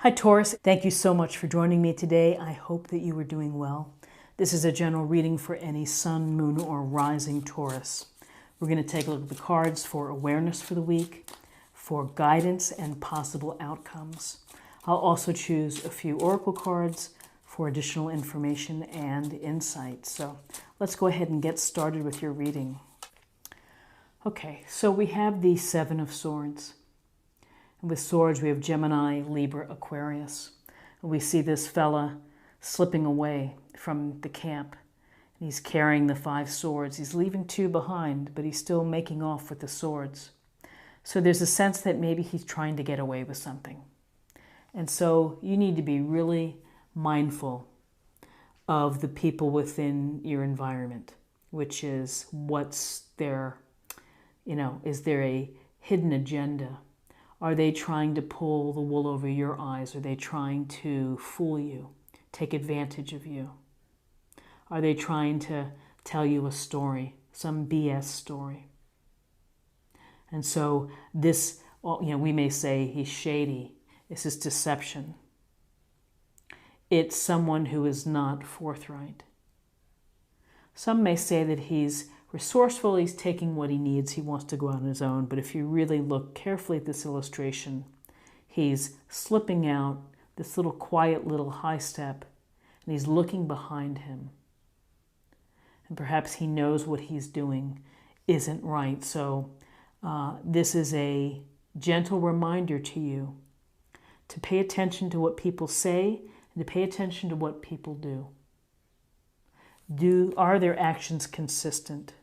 Hi Taurus, thank you so much for joining me today. I hope that you are doing well. This is a general reading for any sun, moon, or rising Taurus. We're going to take a look at the cards for awareness for the week, for guidance and possible outcomes. I'll also choose a few oracle cards for additional information and insight. So let's go ahead and get started with your reading. Okay, so we have the Seven of Swords. With swords, we have Gemini, Libra, Aquarius. And we see this fella slipping away from the camp. And he's carrying the 5 swords. He's leaving 2 behind, but he's still making off with the swords. So there's a sense that maybe he's trying to get away with something. And so you need to be really mindful of the people within your environment, which is what's their, is there a hidden agenda? Are they trying to pull the wool over your eyes? Are they trying to fool you, take advantage of you? Are they trying to tell you a story, some BS story? And so this, we may say he's shady. This is deception. It's someone who is not forthright. Some may say that he's resourceful, he's taking what he needs, he wants to go out on his own. But if you really look carefully at this illustration, he's slipping out this little quiet little high step, and he's looking behind him. And perhaps he knows what he's doing isn't right. So this is a gentle reminder to you to pay attention to what people say and to pay attention to what people do. Are their actions consistent?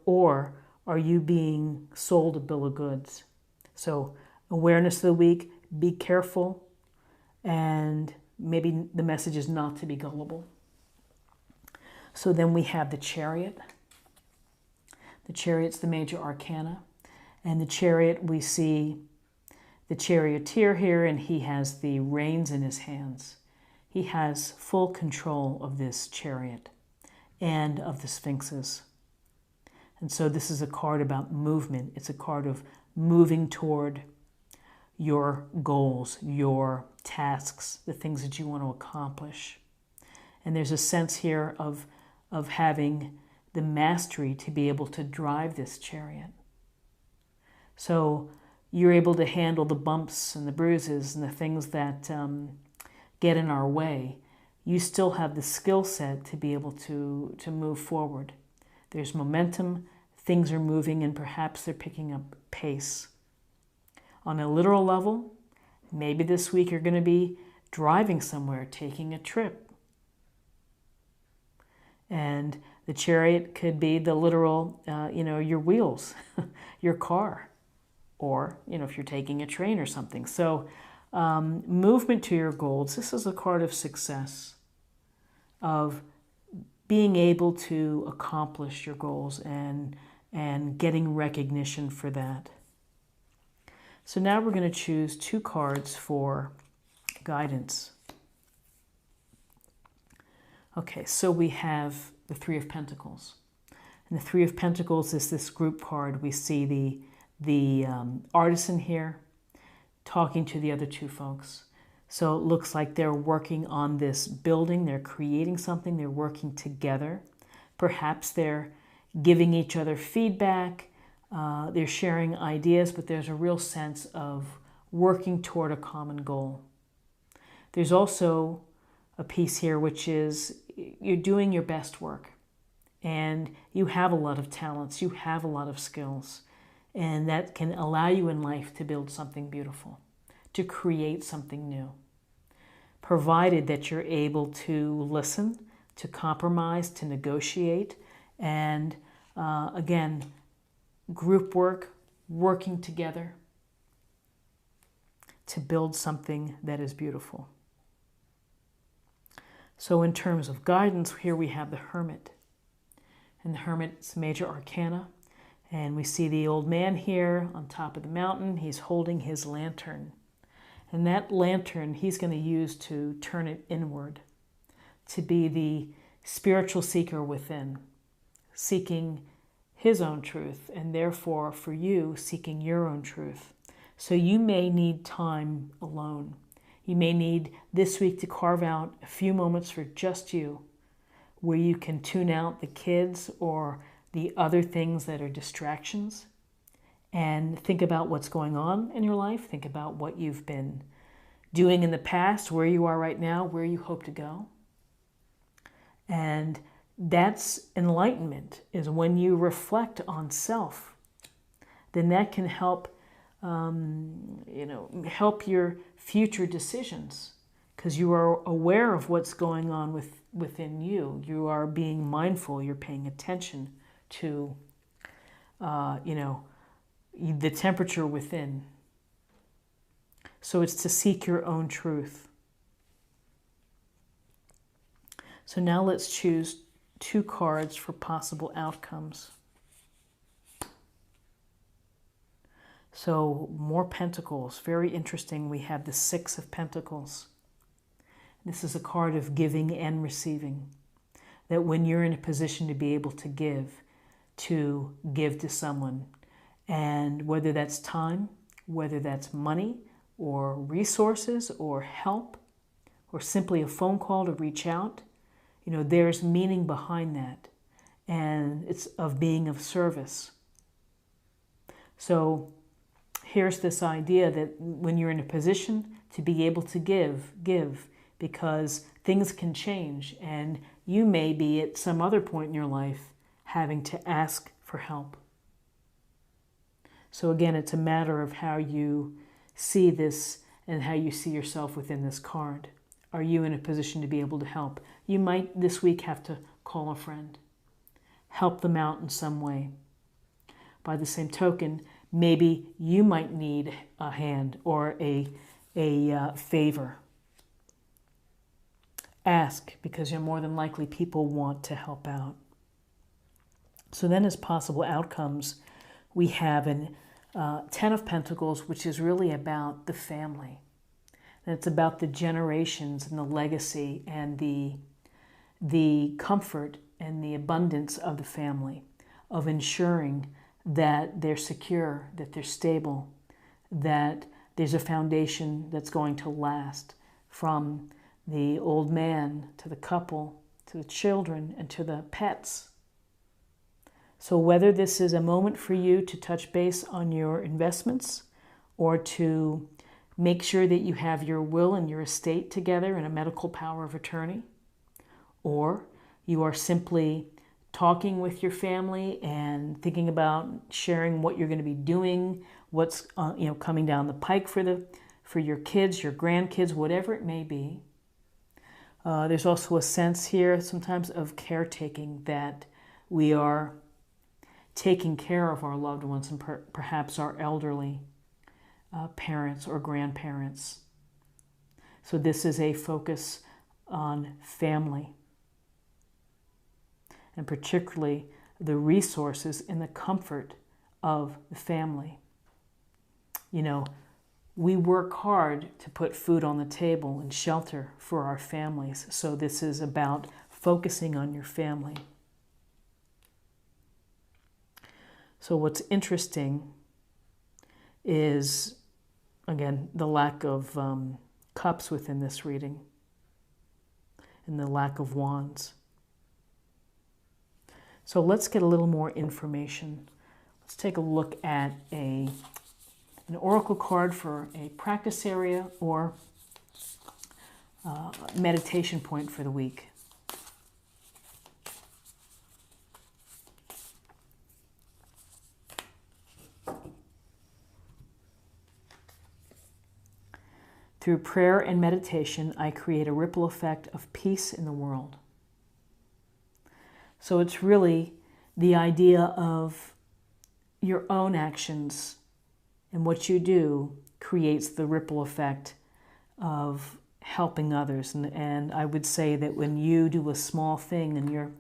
Or are you being sold a bill of goods? So awareness of the week, be careful, and maybe the message is not to be gullible. So then we have the Chariot. The Chariot's the major arcana. And the Chariot, we see the charioteer here, and he has the reins in his hands. He has full control of this chariot and of the sphinxes. And so this is a card about movement. It's a card of moving toward your goals, your tasks, the things that you want to accomplish. And there's a sense here of having the mastery to be able to drive this chariot. So you're able to handle the bumps and the bruises and the things that get in our way. You still have the skill set to be able to move forward. There's momentum, things are moving, and perhaps they're picking up pace. On a literal level, maybe this week you're going to be driving somewhere, taking a trip. And the chariot could be the literal, your wheels, your car, or, if you're taking a train or something. So movement to your goals. This is a card of success, of being able to accomplish your goals and getting recognition for that. So now we're going to choose 2 cards for guidance. Okay, so we have the 3 of Pentacles. And the 3 of Pentacles is this group card. We see the artisan here talking to the other 2 folks. So it looks like they're working on this building, they're creating something, they're working together. Perhaps they're giving each other feedback, they're sharing ideas, but there's a real sense of working toward a common goal. There's also a piece here which is you're doing your best work, and you have a lot of talents, you have a lot of skills, and that can allow you in life to build something beautiful, to create something new, provided that you're able to listen, to compromise, to negotiate, and again, group work, working together to build something that is beautiful. So in terms of guidance, here we have the Hermit. And the Hermit's major arcana. And we see the old man here on top of the mountain. He's holding his lantern. And that lantern he's going to use to turn it inward, to be the spiritual seeker within, seeking his own truth, and therefore for you seeking your own truth. So you may need time alone. You may need this week to carve out a few moments for just you, where you can tune out the kids or the other things that are distractions and think about what's going on in your life. Think about what you've been doing in the past, where you are right now, where you hope to go. And that's enlightenment, is when you reflect on self. Then that can help, help your future decisions, because you are aware of what's going on within you. You are being mindful. You're paying attention to, the temperature within. So it's to seek your own truth. So now let's choose 2 cards for possible outcomes. So more pentacles, very interesting. We have the 6 of Pentacles. This is a card of giving and receiving. That when you're in a position to be able to give to someone, and whether that's time, whether that's money, or resources, or help, or simply a phone call to reach out, there's meaning behind that, and it's of being of service. So here's this idea that when you're in a position to be able to give, because things can change, and you may be at some other point in your life having to ask for help. So again, it's a matter of how you see this and how you see yourself within this card. Are you in a position to be able to help? You might this week have to call a friend, help them out in some way. By the same token, maybe you might need a hand or a favor. Ask, because you're more than likely people want to help out. So then as possible outcomes, we have an 10 of Pentacles, which is really about the family. And it's about the generations and the legacy and the comfort and the abundance of the family, of ensuring that they're secure, that they're stable, that there's a foundation that's going to last, from the old man to the couple, to the children, and to the pets. So whether this is a moment for you to touch base on your investments, or to make sure that you have your will and your estate together in a medical power of attorney, or you are simply talking with your family and thinking about sharing what you're going to be doing, what's coming down the pike for your kids, your grandkids, whatever it may be. There's also a sense here sometimes of caretaking, that we are taking care of our loved ones, and perhaps our elderly parents or grandparents. So this is a focus on family, and particularly the resources and the comfort of the family. We work hard to put food on the table and shelter for our families. So this is about focusing on your family. So what's interesting is, again, the lack of cups within this reading, and the lack of wands. So let's get a little more information. Let's take a look at an oracle card for a practice area or meditation point for the week. Through prayer and meditation, I create a ripple effect of peace in the world. So it's really the idea of your own actions, and what you do creates the ripple effect of helping others. And I would say that when you do a small thing and you're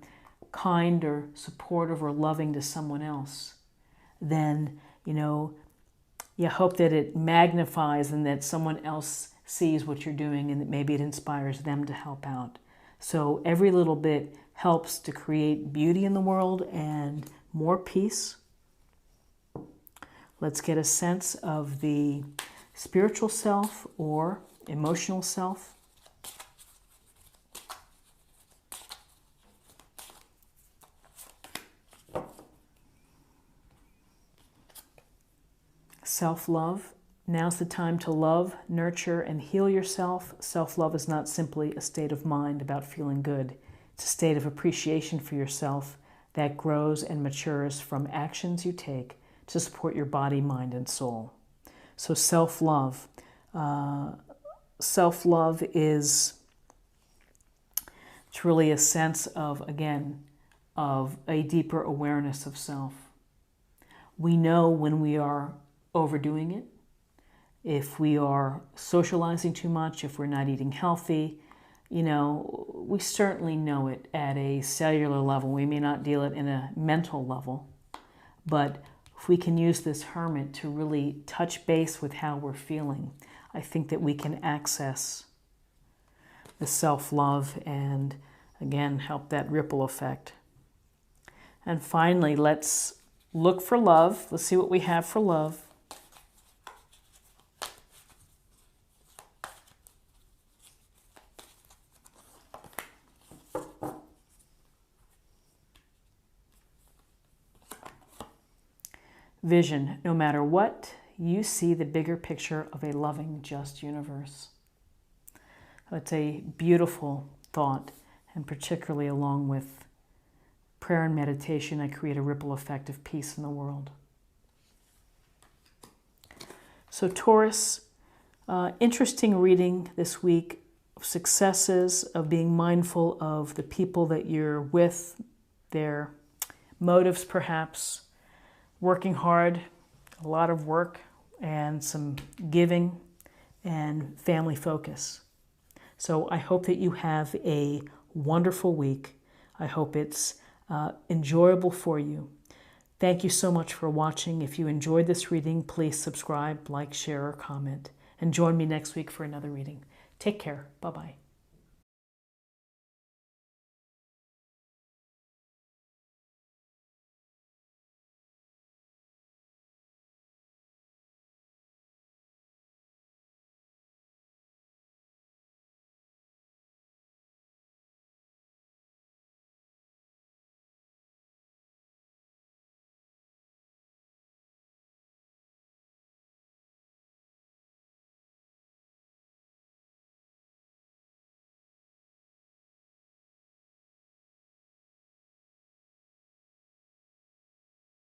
kind or supportive or loving to someone else, then, you hope that it magnifies, and that someone else sees what you're doing, and that maybe it inspires them to help out. So every little bit helps to create beauty in the world and more peace. Let's get a sense of the spiritual self or emotional self. Self-love. Now's the time to love, nurture, and heal yourself. Self-love is not simply a state of mind about feeling good. It's a state of appreciation for yourself that grows and matures from actions you take to support your body, mind, and soul. So self-love. Self-love is, it's really a sense of, again, of a deeper awareness of self. We know when we are overdoing it, if we are socializing too much, if we're not eating healthy. You know, we certainly know it at a cellular level. We may not deal it in a mental level, but if we can use this hermit to really touch base with how we're feeling, I think that we can access the self-love and, again, help that ripple effect. And finally, let's look for love. Let's see what we have for love. Vision. No matter what, you see the bigger picture of a loving, just universe. It's a beautiful thought, and particularly along with prayer and meditation, I create a ripple effect of peace in the world. So Taurus, interesting reading this week, successes of being mindful of the people that you're with, their motives perhaps, working hard, a lot of work, and some giving and family focus. So I hope that you have a wonderful week. I hope it's enjoyable for you. Thank you so much for watching. If you enjoyed this reading, please subscribe, like, share, or comment. And join me next week for another reading. Take care. Bye-bye.